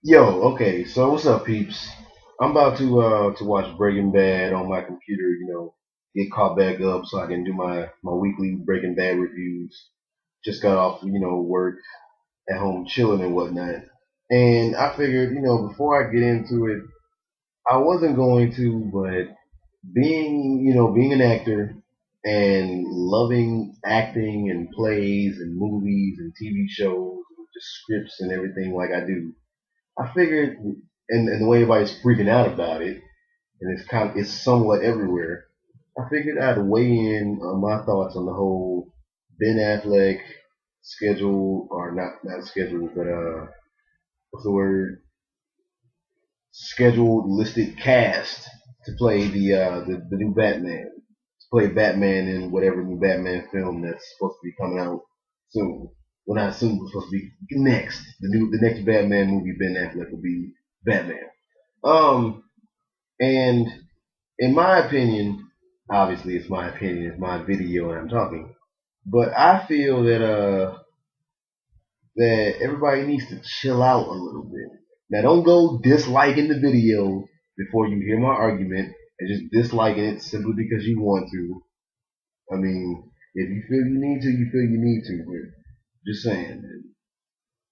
Yo, okay, so what's up, peeps? I'm about to watch Breaking Bad on my computer, get caught back up so I can do my weekly Breaking Bad reviews. Just got off, work at home chilling and whatnot. And I figured, before I get into it, I wasn't going to, but being an actor and loving acting and plays and movies and TV shows, and just scripts and everything like I do, I figured, and the way everybody's freaking out about it, and it's somewhat everywhere. I figured I'd weigh in on my thoughts on the whole Ben Affleck schedule, or not scheduled, but what's the word? Scheduled listed cast to play the new Batman, to play Batman in whatever new Batman film that's supposed to be coming out soon. Well, not soon, but supposed to be next. The next Batman movie, Ben Affleck will be Batman. Um, and in my opinion, obviously it's my opinion, it's my video, and I'm talking. But I feel that everybody needs to chill out a little bit. Now, don't go disliking the video before you hear my argument and just disliking it simply because you want to. I mean, if you feel you need to, you feel you need to. But just saying, man.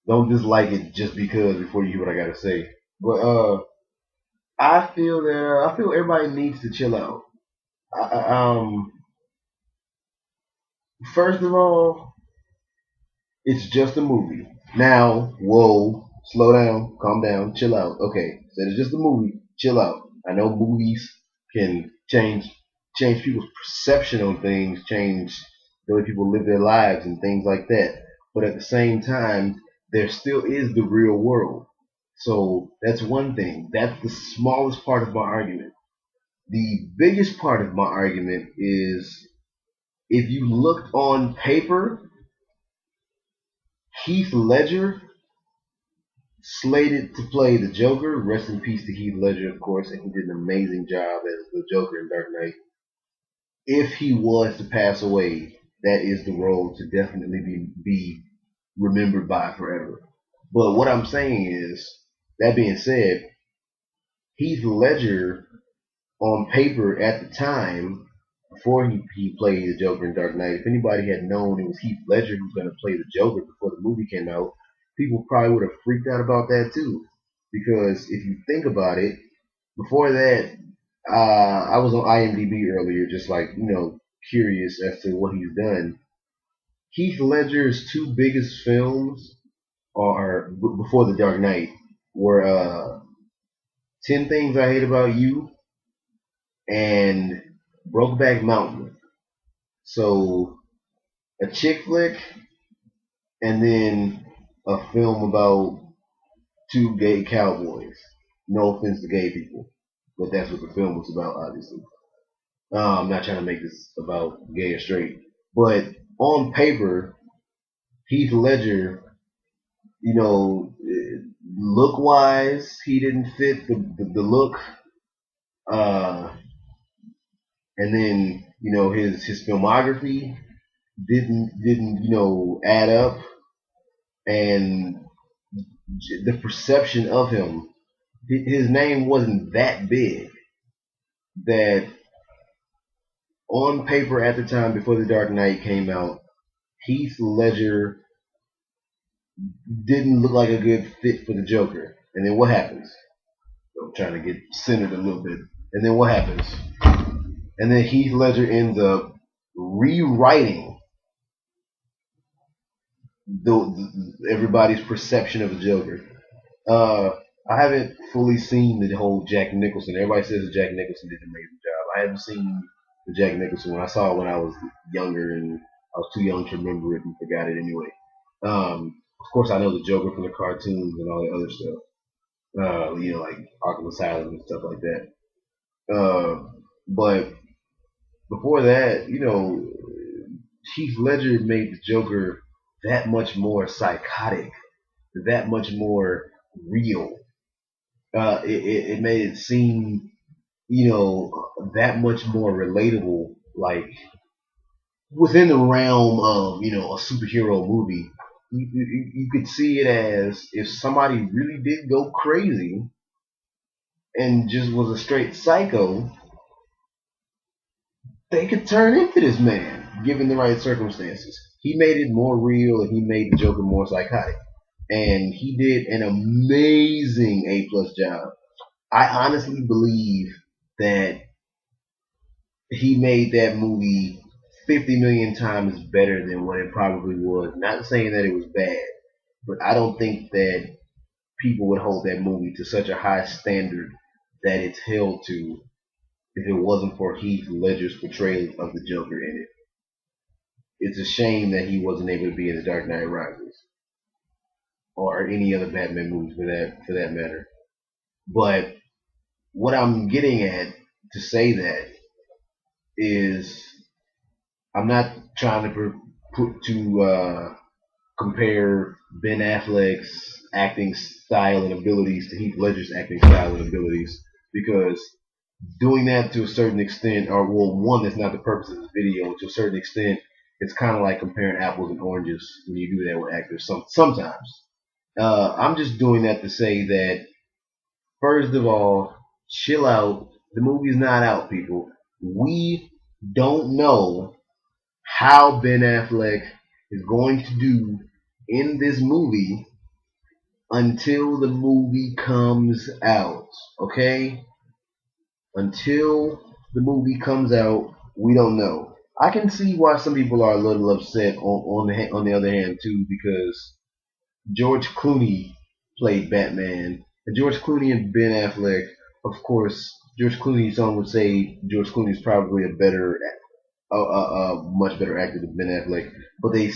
Don't dislike it just because before you hear what I gotta say. But I feel everybody needs to chill out. I, first of all, it's just a movie. Now, whoa, slow down, calm down, chill out. Okay, so it's just a movie. Chill out. I know movies can change people's perception on things, change the way people live their lives and things like that. But at the same time, there still is the real world. So that's one thing. That's the smallest part of my argument. The biggest part of my argument is if you looked on paper, Heath Ledger slated to play the Joker. Rest in peace to Heath Ledger, of course, and he did an amazing job as the Joker in Dark Knight. If he was to pass away, that is the role to definitely be remembered by forever. But what I'm saying is, that being said, Heath Ledger on paper at the time, before he played the Joker in Dark Knight, if anybody had known it was Heath Ledger who was going to play the Joker before the movie came out, people probably would have freaked out about that too. Because if you think about it, before that, I was on IMDb earlier, just like curious as to what he's done. Heath Ledger's two biggest films are before the Dark Knight were 10 Things I Hate About You and Brokeback Mountain. So a chick flick and then a film about two gay cowboys. No offense to gay people, but that's what the film was about, obviously. I'm not trying to make this about gay or straight, but on paper, Heath Ledger, look wise, he didn't fit the look, uh, and then his filmography didn't add up, and the perception of him, his name wasn't that big that on paper at the time before The Dark Knight came out, Heath Ledger didn't look like a good fit for the Joker. And then what happens? I'm trying to get centered a little bit. And then what happens? And then Heath Ledger ends up rewriting everybody's perception of the Joker. Uh, I haven't fully seen the whole Jack Nicholson. Everybody says that Jack Nicholson did an amazing job. I haven't seen the Jack Nicholson one. I saw it when I was younger and I was too young to remember it and forgot it anyway. Of course, I know the Joker from the cartoons and all the other stuff. Like Arkham Asylum and stuff like that. But before that, Heath Ledger made the Joker that much more psychotic, that much more real. It made it seem, that much more relatable, like within the realm of, a superhero movie. You could see it as if somebody really did go crazy and just was a straight psycho, they could turn into this man given the right circumstances. He made it more real and he made the Joker more psychotic. And he did an amazing A+ job. I honestly believe that he made that movie 50 million times better than what it probably was. Not saying that it was bad, but I don't think that people would hold that movie to such a high standard that it's held to if it wasn't for Heath Ledger's portrayal of the Joker in it. It's a shame that he wasn't able to be in The Dark Knight Rises or any other Batman movies for that matter. But what I'm getting at to say that is I'm not trying to put to compare Ben Affleck's acting style and abilities to Heath Ledger's acting style and abilities because doing that to a certain extent, or well, one, that's not the purpose of this video. To a certain extent, it's kind of like comparing apples and oranges when you do that with actors. Sometimes, I'm just doing that to say that first of all, chill out. The movie's not out, people. We don't know how Ben Affleck is going to do in this movie until the movie comes out. Okay? Until the movie comes out, we don't know. I can see why some people are a little upset on the other hand too, because George Clooney played Batman, and George Clooney and Ben Affleck, of course, George Clooney. Some would say George Clooney is probably a much better actor than Ben Affleck, but they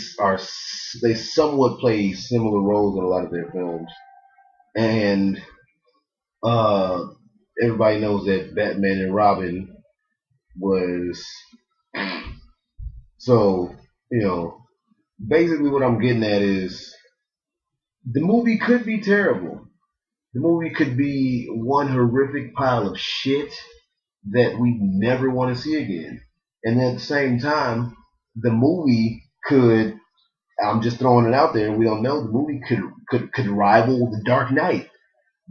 somewhat play similar roles in a lot of their films, and uh, everybody knows that Batman and Robin was so basically what I'm getting at is the movie could be terrible. The movie could be one horrific pile of shit that we never want to see again. And at the same time, the movie could, I'm just throwing it out there, and we don't know, the movie could rival The Dark Knight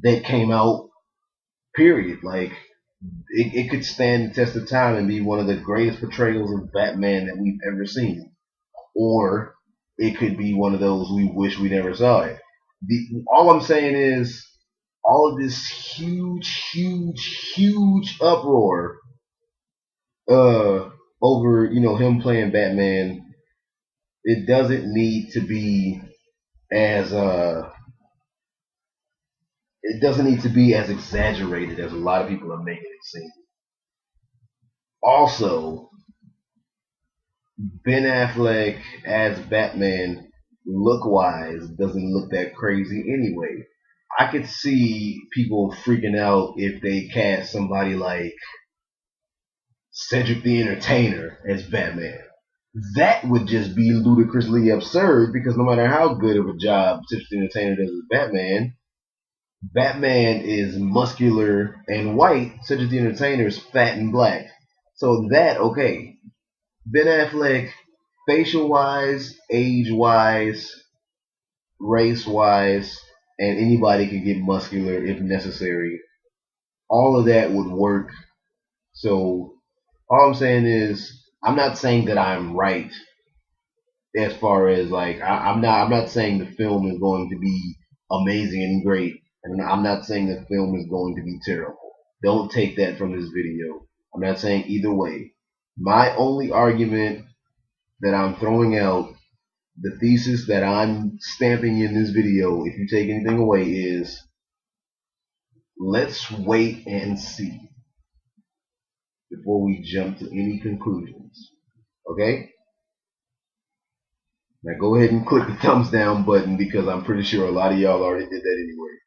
that came out, period. Like, it could stand the test of time and be one of the greatest portrayals of Batman that we've ever seen. Or it could be one of those we wish we never saw it. All I'm saying is, all of this huge uproar over him playing Batman, it doesn't need to be as exaggerated as a lot of people are making it seem. Also, Ben Affleck as Batman, look wise, doesn't look that crazy anyway. I could see people freaking out if they cast somebody like Cedric the Entertainer as Batman. That would just be ludicrously absurd because no matter how good of a job Cedric the Entertainer does as Batman, Batman is muscular and white. Cedric the Entertainer is fat and black. So okay. Ben Affleck, facial wise, age wise, race wise, and anybody can get muscular if necessary. All of that would work. So all I'm saying is, I'm not saying that I'm right as far as like I'm not saying the film is going to be amazing and great, and I'm not saying the film is going to be terrible. Don't take that from this video. I'm not saying either way. My only argument that I'm throwing out, the thesis that I'm stamping in this video, if you take anything away, is let's wait and see before we jump to any conclusions. Okay? Now go ahead and click the thumbs down button because I'm pretty sure a lot of y'all already did that anyway.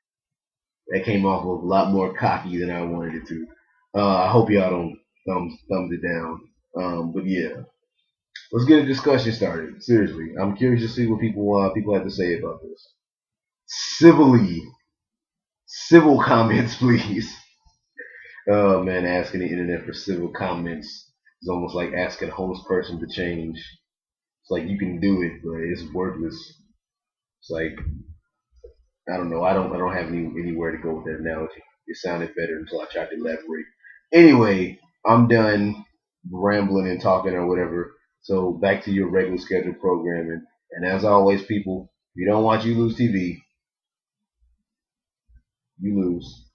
That came off a lot more cocky than I wanted it to. I hope y'all don't thumbs it down. But yeah, let's get a discussion started. Seriously, I'm curious to see what people have to say about this. Civil comments, please. Oh man, asking the internet for civil comments is almost like asking a host person to change. It's like you can do it, but it's worthless. It's like I don't know. I don't have anywhere to go with that analogy. It sounded better until I tried to elaborate. Anyway, I'm done rambling and talking or whatever. So back to your regular scheduled programming. And as always, people, if you don't watch You Lose TV, you lose.